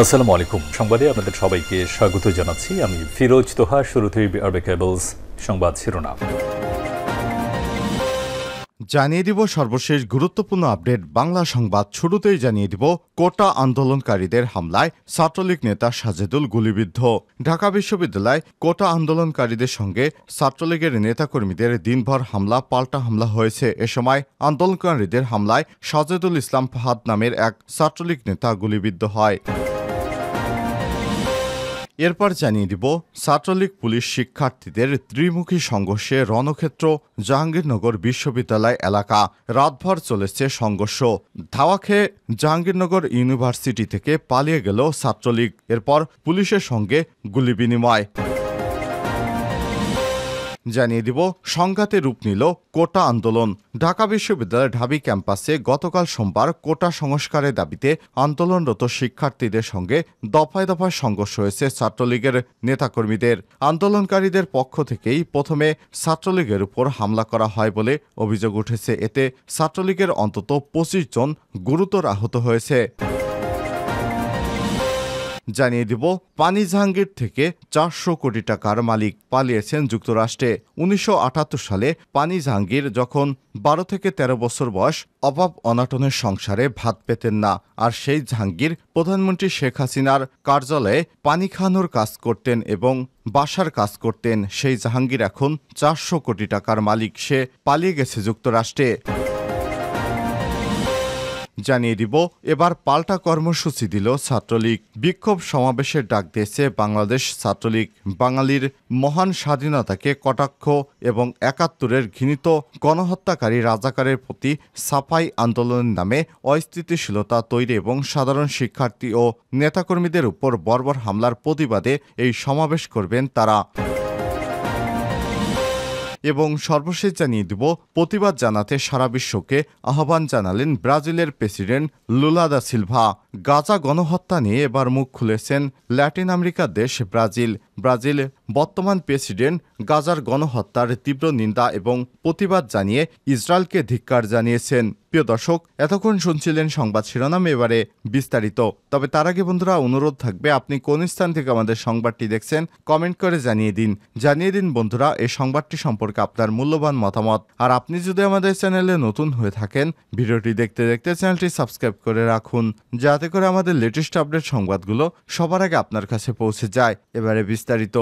আসসালামু আলাইকুম। সংবাদে আপনাদের সবাইকে স্বাগত জানাচ্ছি। আমি ফিরোজ তোহা। শুরুতেই আরবে কেবলস সংবাদ শিরোনাম জানিয়ে দিব সর্বশেষ গুরুত্বপূর্ণ আপডেট বাংলা সংবাদ। শুরুতেই জানিয়ে দিব কোটা আন্দোলনকারীদের হামলায় ছাত্রলীগ নেতা সাজেদুল গুলিবিদ্ধ। ঢাকা বিশ্ববিদ্যালয় কোটা আন্দোলনকারীদের সঙ্গে ছাত্রলীগের নেতাকর্মীদের দিনভর হামলা পাল্টা হামলা হয়েছে। এ সময় আন্দোলনকারীদের হামলায় সাজেদুল ইসলাম ফাহাদ নামের এক ছাত্রলীগ নেতা গুলিবিদ্ধ হয়। এরপর জানিয়ে দিব ছাত্রলীগ পুলিশ শিক্ষার্থীদের ত্রিমুখী সংঘর্ষে রণক্ষেত্র জাহাঙ্গীরনগর বিশ্ববিদ্যালয় এলাকা। রাতভর চলেছে সংঘর্ষ। ধাওয়া খেয়ে জাহাঙ্গীরনগর ইউনিভার্সিটি থেকে পালিয়ে গেল ছাত্রলীগ। এরপর পুলিশের সঙ্গে গুলি বিনিময়। জানিয়ে দিব সংঘাতে রূপ নিল কোটা আন্দোলন। ঢাকা বিশ্ববিদ্যালয়ের ঢাবি ক্যাম্পাসে গতকাল সোমবার কোটা সংস্কারের দাবিতে আন্দোলনরত শিক্ষার্থীদের সঙ্গে দফায় দফায় সংঘর্ষ হয়েছে ছাত্রলীগের নেতাকর্মীদের। আন্দোলনকারীদের পক্ষ থেকেই প্রথমে ছাত্রলীগের উপর হামলা করা হয় বলে অভিযোগ উঠেছে। এতে ছাত্রলীগের অন্তত ২৫ জন গুরুতর আহত হয়েছে। জানিয়ে দিব পানি জাহাঙ্গীর থেকে ৪০০ কোটি টাকার মালিক পালিয়েছেন যুক্তরাষ্ট্রে। ১৯৭৮ সালে পানি জাহাঙ্গীর যখন ১২ থেকে ১৩ বছর বয়স অভাব অনাটনের সংসারে ভাত পেতেন না। আর সেই জাহাঙ্গীর প্রধানমন্ত্রী শেখ হাসিনার কার্যালয়ে পানি খাওয়ানোর কাজ করতেন এবং বাসার কাজ করতেন। সেই জাহাঙ্গীর এখন ৪০০ কোটি টাকার মালিক। সে পালিয়ে গেছে যুক্তরাষ্ট্রে। জানিয়ে দিব এবার পাল্টা কর্মসূচি দিল ছাত্রলীগ। বিক্ষোভ সমাবেশের ডাক দিয়েছে বাংলাদেশ ছাত্রলীগ। বাঙালির মহান স্বাধীনতাকে কটাক্ষ এবং ৭১-এর ঘৃণিত গণহত্যাকারী রাজাকারের প্রতি সাফাই আন্দোলনের নামে অস্থিতিশীলতা তৈরি এবং সাধারণ শিক্ষার্থী ও নেতাকর্মীদের উপর বর্বর হামলার প্রতিবাদে এই সমাবেশ করবেন তারা। এবং সর্বশেষ জানিয়ে দিব প্রতিবাদ জানাতে সারা বিশ্বকে আহ্বান জানালেন ব্রাজিলের president Lula da Silva. Gaza গণহত্যা নিয়ে এবার মুখ খুলেছেন ল্যাটিন আমেরিকার দেশ ব্রাজিল। ব্রাজিল বর্তমান প্রেসিডেন্ট গাজার গণহত্যার তীব্র নিন্দা এবং প্রতিবাদ জানিয়ে ইসরায়েলকে ধিক্কার জানিয়েছেন। প্রিয় দর্শক, এতক্ষণ শুনছিলেন সংবাদ শিরোনাম, এবারে বিস্তারিত। তবে তার আগে বন্ধুরা অনুরোধ থাকবে, আপনি কোন স্থান থেকে আমাদের সংবাদটি দেখছেন কমেন্ট করে জানিয়ে দিন বন্ধুরা এই সংবাদটি সম্পর্কে আপনার মূল্যবান মতামত। আর আপনি যদি আমাদের চ্যানেলে নতুন হয়ে থাকেন, ভিডিওটি দেখতে দেখতে চ্যানেলটি সাবস্ক্রাইব করে রাখুন, যাতে করে আমাদের লেটেস্ট আপডেট সংবাদগুলো সবার আগে আপনার কাছে পৌঁছে যায়। এবারে বিস্তারিত।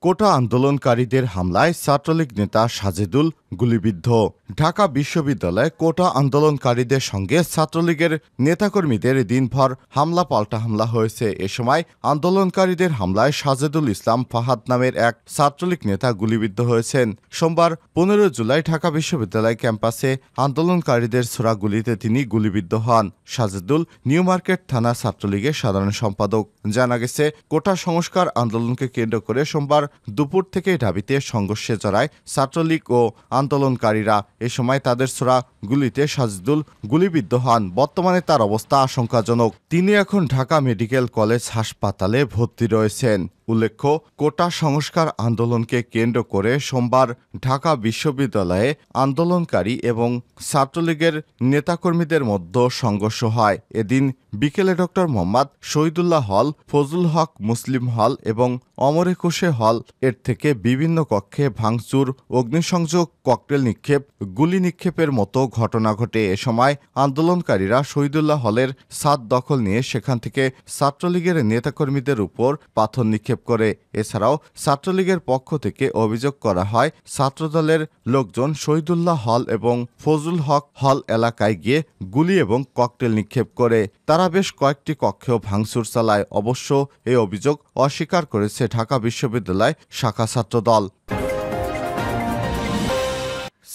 কোটা আন্দোলনকারীদের হামলায় ছাত্রলীগ নেতা সাজেদুল গুলিবিদ্ধ। ঢাকা বিশ্ববিদ্যালয়ে কোটা আন্দোলনকারীদের সঙ্গে ছাত্রলীগের নেতাকর্মীদের দিনভর হামলা পাল্টা হামলা হয়েছে। এ সময় আন্দোলনকারীদের হামলায় সাজেদুল ইসলাম ফাহাদ নামের এক ছাত্রলীগ নেতা গুলিবিদ্ধ হয়েছেন। সোমবার ১৫ জুলাই ঢাকা বিশ্ববিদ্যালয় ক্যাম্পাসে আন্দোলনকারীদের ছোড়া গুলিতে তিনি গুলিবিদ্ধ হন। সাজেদুল নিউ মার্কেট থানা ছাত্রলীগের সাধারণ সম্পাদক। জানা গেছে, কোটা সংস্কার আন্দোলনকে কেন্দ্র করে সোমবার দুপুর থেকে ঢাবিতে সংঘর্ষে জড়ায় ছাত্রলীগ ও আন্দোলনকারীরা। এ সময় তাদের ছোড়া গুলিতে সাজেদুল গুলিবিদ্ধ হন। বর্তমানে তার অবস্থা আশঙ্কাজনক। তিনি এখন ঢাকা মেডিকেল কলেজ হাসপাতালে ভর্তি রয়েছেন। উল্লেখ্য, কোটা সংস্কার আন্দোলনকে কেন্দ্র করে সোমবার ঢাকা বিশ্ববিদ্যালয়ে আন্দোলনকারী এবং ছাত্রলীগের নেতাকর্মীদের মধ্যে সংঘর্ষ হয়। এদিন বিকেলে ডক্টর মোহাম্মদ শহীদুল্লাহ হল, ফজলুল হক মুসলিম হল এবং অমর একুশে হল এর থেকে বিভিন্ন কক্ষে ভাঙচুর, অগ্নিসংযোগ, ককটেল নিক্ষেপ, গুলি নিক্ষেপের মতো ঘটনা ঘটে। এ সময় আন্দোলনকারীরা শহীদুল্লাহ হলের ছাদ দখল নিয়ে সেখান থেকে ছাত্রলীগের নেতাকর্মীদের উপর পাথর নিক্ষেপ করে। এছাড়াও ছাত্রলীগের পক্ষ থেকে অভিযোগ করা হয়, ছাত্রদলের লোকজন শহীদুল্লাহ হল এবং ফজলুল হক হল এলাকায় গিয়ে গুলি এবং ককটেল নিক্ষেপ করে। তারা বেশ কয়েকটি কক্ষেও ভাঙচুর চালায়। অবশ্য এই অভিযোগ অস্বীকার করেছে ঢাকা বিশ্ববিদ্যালয় শাখা ছাত্রদল।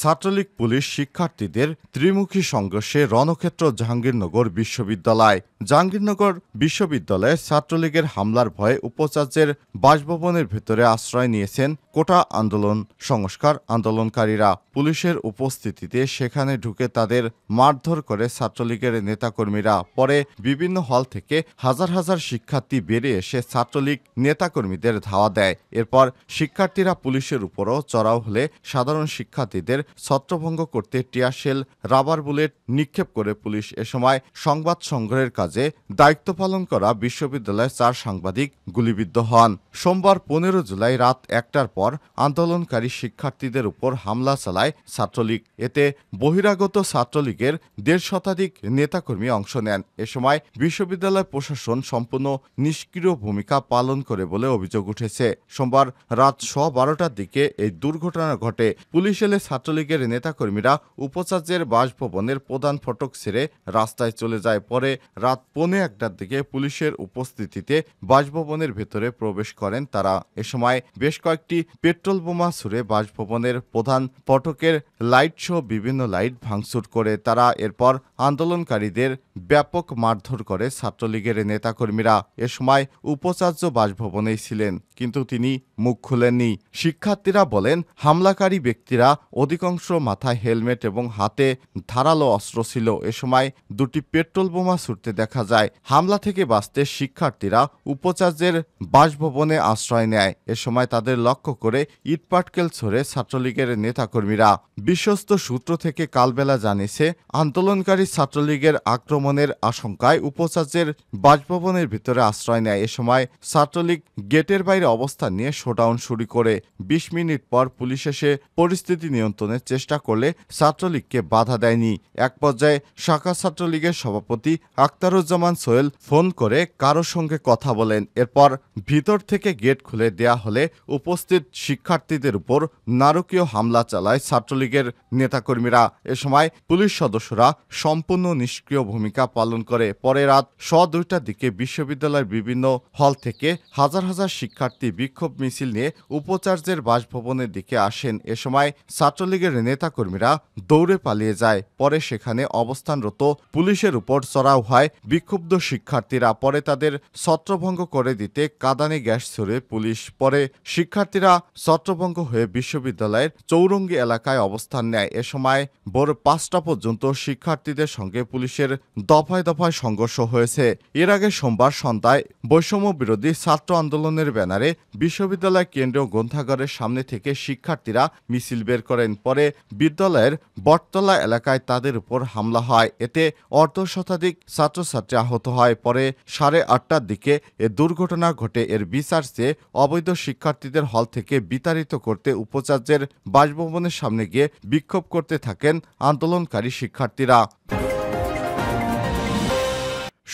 ছাত্রলীগ পুলিশ শিক্ষার্থীদের ত্রিমুখী সংঘর্ষে রণক্ষেত্র জাহাঙ্গীরনগর বিশ্ববিদ্যালয়। জাহাঙ্গীরনগর বিশ্ববিদ্যালয়ে ছাত্রলীগের হামলার ভয়ে উপাচার্যের বাসভবনের ভেতরে আশ্রয় নিয়েছেন কোটা আন্দোলন সংস্কার আন্দোলনকারীরা। পুলিশের উপস্থিতিতে সেখানে ঢুকে তাদের মারধর করে ছাত্রলীগের নেতাকর্মীরা। পরে বিভিন্ন হল থেকে হাজার হাজার শিক্ষার্থী বেরিয়ে এসে ছাত্রলীগ নেতাকর্মীদের ধাওয়া দেয়। এরপর শিক্ষার্থীরা পুলিশের উপরও চড়াও হলে সাধারণ শিক্ষার্থীদের ছত্রভঙ্গ করতে টিয়ারশেল, রাবার বুলেট নিক্ষেপ করে পুলিশ। এ সময় সংবাদ সংগ্রহের কাজে দায়িত্ব পালন করা বিশ্ববিদ্যালয়ের 4 সাংবাদিক গুলিবিদ্ধ হন। সোমবার 15 জুলাই রাত 1টার পর আন্দোলনকারী শিক্ষার্থীদের উপর হামলা চালায় ছাত্রলীগ। এতে বহিরাগত ছাত্রলীগের 1.5 শতাধিক নেতাকর্মী অংশ নেন। এ সময় বিশ্ববিদ্যালয় প্রশাসন সম্পূর্ণ নিষ্ক্রিয় ভূমিকা পালন করে বলে অভিযোগ উঠেছে। সোমবার রাত 12টার দিকে এই দুর্ঘটনা ঘটে। পুলিশ এলে ছাত্রলীগের নেতাকর্মীরা উপাচার্যের বাসভবনের প্রধান ফটক ছেড়ে রাস্তায় চলে যায়। পরে রাত 1:15টার দিকে পুলিশের উপস্থিতিতে বাসভবনের ভেতরে প্রবেশ করেন তারা। এ সময় বেশ কয়েকটি পেট্রোল বোমা ছুড়ে বাসভবনের প্রধান ফটকের লাইট সহ বিভিন্ন লাইট ভাঙচুর করে তারা। এরপর আন্দোলনকারীদের ব্যাপক মারধর করে ছাত্রলীগের নেতাকর্মীরা। এ সময় উপাচার্য বাসভবনেই ছিলেন, কিন্তু তিনি মুখ খুলেননি। শিক্ষার্থীরা বলেন, হামলাকারী ব্যক্তিরা অধিকাংশ মাথায় হেলমেট এবং হাতে ধারালো অস্ত্র ছিল। এ সময় 2টি পেট্রোল বোমা ছুটতে দেখা যায়। হামলা থেকে বাঁচতে শিক্ষার্থীরা উপাচার্যের বাসভবনে আশ্রয় নেয়। এ সময় তাদের লক্ষ্য করে ইটপাটকেল ছড়ে ছাত্রলীগের নেতাকর্মীরা। বিশ্বস্ত সূত্র থেকে কালবেলা জানিয়েছে, আন্দোলনকারী ছাত্রলীগের আক্রমণের আশঙ্কায় উপাচার্যের বাসভবনের ভিতরে আশ্রয় নেয়। এ সময় ছাত্রলীগ গেটের বাইরে অবস্থান নিয়ে শোডাউন শুরু করে। 20 মিনিট পর পুলিশ এসে পরিস্থিতি নিয়ন্ত্রণের চেষ্টা করলে ছাত্রলীগকে বাধা দেয়নি। এক পর্যায়ে শাখা ছাত্রলীগের সভাপতি আখতারুজ্জামান সোহেল ফোন করে কারো সঙ্গে কথা বলেন। এরপর ভিতর থেকে গেট খুলে দেয়া হলে উপস্থিত শিক্ষার্থীদের উপর নারকীয় হামলা চালায় ছাত্রলীগের নেতাকর্মীরা। এ সময় পুলিশ সদস্যরা সম্পূর্ণ নিষ্ক্রিয় ভূমিকা পালন করে। পরে রাত 2:15টার দিকে বিশ্ববিদ্যালয়ের বিভিন্ন হল থেকে হাজার হাজার শিক্ষার্থী বিক্ষোভ মিছিল নিয়ে উপাচার্যের বাসভবনের দিকে আসেন। এ সময় ছাত্রলীগের নেতাকর্মীরা দৌড়ে পালিয়ে যায়। পরে সেখানে অবস্থানরত পুলিশের উপর চড়াও হয় বিক্ষুব্ধ শিক্ষার্থীরা। পরে তাদের ছত্রভঙ্গ করে দিতে কাঁদানে গ্যাস ছুড়ে পুলিশ। পরে শিক্ষার্থীরা ছত্রভঙ্গ হয়ে বিশ্ববিদ্যালয়ের চৌরঙ্গি এলাকায় অবস্থান নেয়। এ সময় ভোর 5টা পর্যন্ত শিক্ষার্থীদের সঙ্গে পুলিশের দফায় দফায় সংঘর্ষ হয়েছে। এর আগে সোমবার সন্ধ্যায় বৈষম্য বিরোধী ছাত্র আন্দোলনের ব্যানারে বিশ্ববিদ্যালয় কেন্দ্রীয় গ্রন্থাগারের সামনে থেকে শিক্ষার্থীরা মিছিল বের করেন। পরে বিদ্যালয়ের বটতলা এলাকায় তাদের উপর হামলা হয়। এতে 1.5 শতাধিক ছাত্রছাত্রী আহত হয়। পরে 8:30টার দিকে এ দুর্ঘটনা ঘটে। এর বিচার চেয়ে অবৈধ শিক্ষার্থীদের হল থেকে বিতাড়িত করতে উপাচার্যের বাসভবনের সামনে গিয়ে বিক্ষোভ করতে থাকেন আন্দোলনকারী শিক্ষার্থীরা।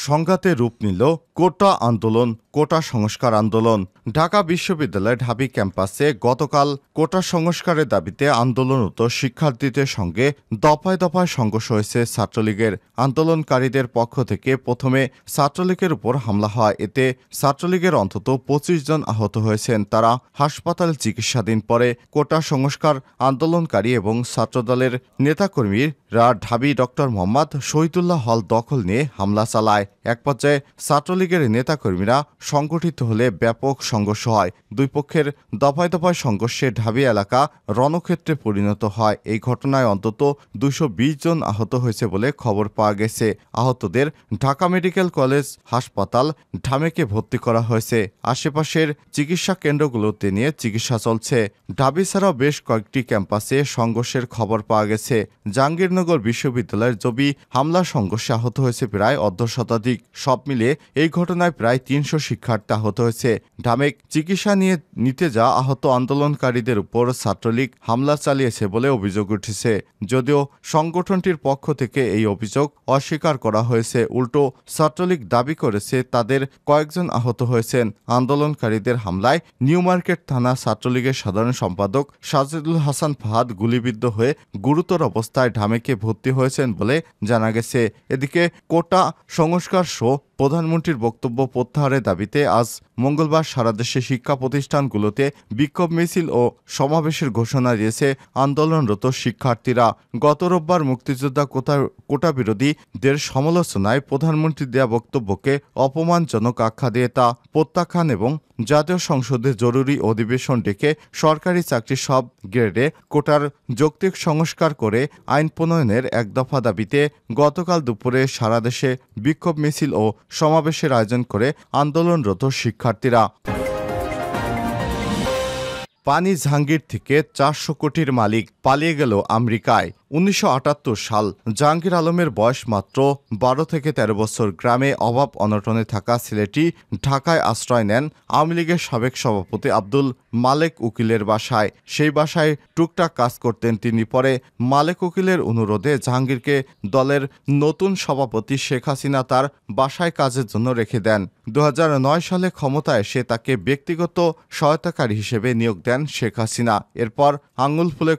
সংঘাতে রূপ নিল কোটা আন্দোলন, কোটা সংস্কার আন্দোলন। ঢাকা বিশ্ববিদ্যালয়ের ঢাবি ক্যাম্পাসে গতকাল কোটা সংস্কারের দাবিতে আন্দোলনরত শিক্ষার্থীদের সঙ্গে দফায় দফায় সংঘর্ষ হয়েছে ছাত্রলীগের। আন্দোলনকারীদের পক্ষ থেকে প্রথমে ছাত্রলীগের উপর হামলা হয়। এতে ছাত্রলীগের অন্তত 25 জন আহত হয়েছেন। তারা হাসপাতালে চিকিৎসাধীন। পরে কোটা সংস্কার আন্দোলনকারী এবং ছাত্রদলের নেতাকর্মীরা ঢাবি ডক্টর মোহাম্মদ শহীদুল্লাহ হল দখল নিয়ে হামলা চালায়। এক পর্যায়ে ছাত্রলীগের নেতাকর্মীরা সংগঠিত হলে ব্যাপক সংঘর্ষ হয়। দুই পক্ষের দফায় দফায় সংঘর্ষে ঢাবি এলাকা রণক্ষেত্রে পরিণত হয়। এই ঘটনায় অন্তত 220 জন আহত হয়েছে বলে খবর পাওয়া গেছে। আহতদের ঢাকা মেডিকেল কলেজ হাসপাতাল ঢামেকে ভর্তি করা হয়েছে। আশেপাশের চিকিৎসা কেন্দ্রগুলোতে নিয়ে চিকিৎসা চলছে। ঢাবি ছাড়াও বেশ কয়েকটি ক্যাম্পাসে সংঘর্ষের খবর পাওয়া গেছে। জাহাঙ্গীরনগর বিশ্ববিদ্যালয়ের জবি হামলা সংঘর্ষে আহত হয়েছে প্রায় 1.5 শতাধিক। সব মিলিয়ে এই ঘটনায় প্রায় 300 শিক্ষার্থী আহত হয়েছে। ঢামেক চিকিৎসা নিতে যাওয়া আহত আন্দোলনকারীদের উপর ছাত্রলীগ হামলা চালিয়েছে বলে অভিযোগ উঠেছে। যদিও সংগঠনটির পক্ষ থেকে এই অভিযোগ অস্বীকার করা হয়েছে। উল্টো ছাত্রলীগ দাবি করেছে তাদের কয়েকজন আহত হয়েছেন। আন্দোলনকারীদের হামলায় নিউ মার্কেট থানা ছাত্রলীগের সাধারণ সম্পাদক সাজেদুল হাসান ফাহাদ গুলিবিদ্ধ হয়ে গুরুতর অবস্থায় ঢামেকে ভর্তি হয়েছেন বলে জানা গেছে। এদিকে কোটা সংস্কার সহ প্রধানমন্ত্রীর বক্তব্য প্রত্যাহারের দাবিতে আজ মঙ্গলবার সারা দেশে শিক্ষা প্রতিষ্ঠানগুলোতে বিক্ষোভ মিছিল ও সমাবেশের ঘোষণা দিয়েছে আন্দোলনরত শিক্ষার্থীরা। গত রোববার মুক্তিযোদ্ধা কোটা বিরোধীদের সমালোচনায় প্রধানমন্ত্রীর দেয়া বক্তব্যকে অপমানজনক আখ্যা দিয়ে তা প্রত্যাখ্যান এবং জাতীয় সংসদে জরুরি অধিবেশন ডেকে সরকারি চাকরির সব গ্রেডে কোটার যৌক্তিক সংস্কার করে আইন প্রণয়নের এক দফা দাবিতে গতকাল দুপুরে সারা দেশে বিক্ষোভ মিছিল ও সমাবেশের আয়োজন করে আন্দোলনরত শিক্ষার্থীরা। পানি জাহাঙ্গীর থেকে 400 কোটির মালিক পালিয়ে গেল আমেরিকায়। 1978 সাল জাহাঙ্গীর আলমের বয়স মাত্র 12 থেকে 13 বছর। গ্রামে অভাব অনটনে থাকা ছেলেটি ঢাকায় আশ্রয় নেন আওয়ামী লীগের সাবেক সভাপতি আব্দুল মালেক উকিলের বাসায়। সেই বাসায় টুকটাক কাজ করতেন তিনি। পরে মালেক উকিলের অনুরোধে জাহাঙ্গীরকে দলের নতুন সভাপতি শেখ হাসিনা তার বাসায় কাজের জন্য রেখে দেন। 2009 সালে ক্ষমতায় এসে তাকে ব্যক্তিগত সহায়তাকারী হিসেবে নিয়োগ দেন শেখ হাসিনা। এরপর আঙুল ফুলে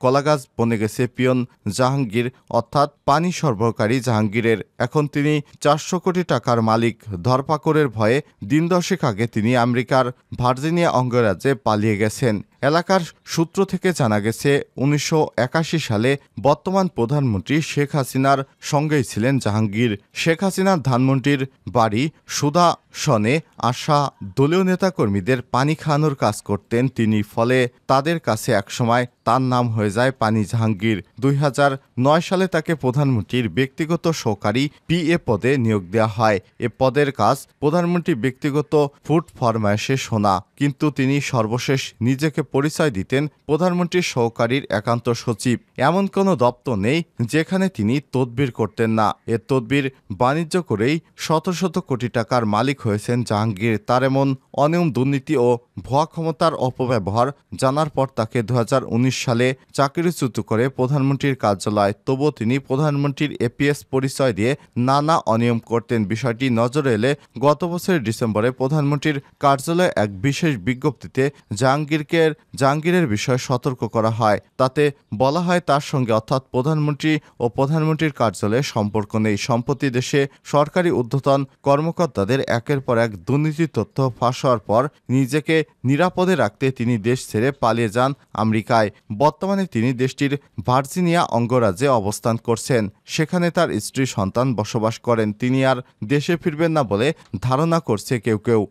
কলাগাছ বনে গেছে পিয়ন জাহাঙ্গীর, অর্থাৎ পানি সরবরাহকারী জাহাঙ্গীরের। এখন তিনি 400 কোটি টাকার মালিক। ধরপাকড়ের ভয়ে দিন দশেক আগে তিনি আমেরিকার ভার্জিনিয়া অঙ্গরাজ্যে পালিয়ে গেছেন। এলাকার সূত্র থেকে জানা গেছে 1981 সালে বর্তমান প্রধানমন্ত্রী শেখ হাসিনার সঙ্গেই ছিলেন জাহাঙ্গীর। শেখ হাসিনার ধানমন্ডির বাড়ি সুদাসনে আসা দলীয় নেতাকর্মীদের পানি খাওয়ানোর কাজ করতেন তিনি। ফলে তাদের কাছে একসময় তার নাম হয়ে যায় পানি জাহাঙ্গীর। 2009 সালে তাকে প্রধানমন্ত্রীর ব্যক্তিগত সহকারী PA পদে নিয়োগ দেওয়া হয়। এ পদের কাজ প্রধানমন্ত্রীর ব্যক্তিগত ফুড ফরমায়েশে শোনা, কিন্তু তিনি সর্বশেষ নিজেকে পরিচয় দিতেন প্রধানমন্ত্রীর সহকারীর একান্ত সচিব। এমন কোনো দপ্তর নেই যেখানে তিনি তদবির করতেন না। এ তদবির বাণিজ্য করেই শত শত কোটি টাকার মালিক হয়েছেন জাহাঙ্গীর। তার এমন অনিয়ম, দুর্নীতি ও ভুয়া ক্ষমতার অপব্যবহার জানার পর তাকে 2019 সালে চাকরিচ্যুত করে প্রধানমন্ত্রীর কার্যালয়। তবুও তিনি প্রধানমন্ত্রীর APS পরিচয় দিয়ে নানা অনিয়ম করতেন। বিষয়টি নজরে এলে গত বছরের ডিসেম্বরে প্রধানমন্ত্রীর কার্যালয়ে এক বিশেষ বিজ্ঞপ্তিতে জাহাঙ্গীরের বিষয়ে সতর্ক করা হয়। তাতে বলা হয় তার সঙ্গে, অর্থাৎ প্রধানমন্ত্রী ও প্রধানমন্ত্রীর কার্যালয়ে সম্পর্ক নেই। সম্প্রতি দেশে সরকারি ঊর্ধ্বতন কর্মকর্তাদের একের পর এক দুর্নীতির তথ্য ফাঁস হওয়ার পর নিজেকে নিরাপদে রাখতে তিনি দেশ ছেড়ে পালিয়ে যান আমেরিকায়। বর্তমানে তিনি দেশটির ভার্জিনিয়া অঙ্গরাজ্যে অবস্থান করছেন। সেখানে তার স্ত্রী, সন্তান বসবাস করেন। তিনি আর দেশে ফিরবেন না বলে ধারণা করছে কেউ কেউ।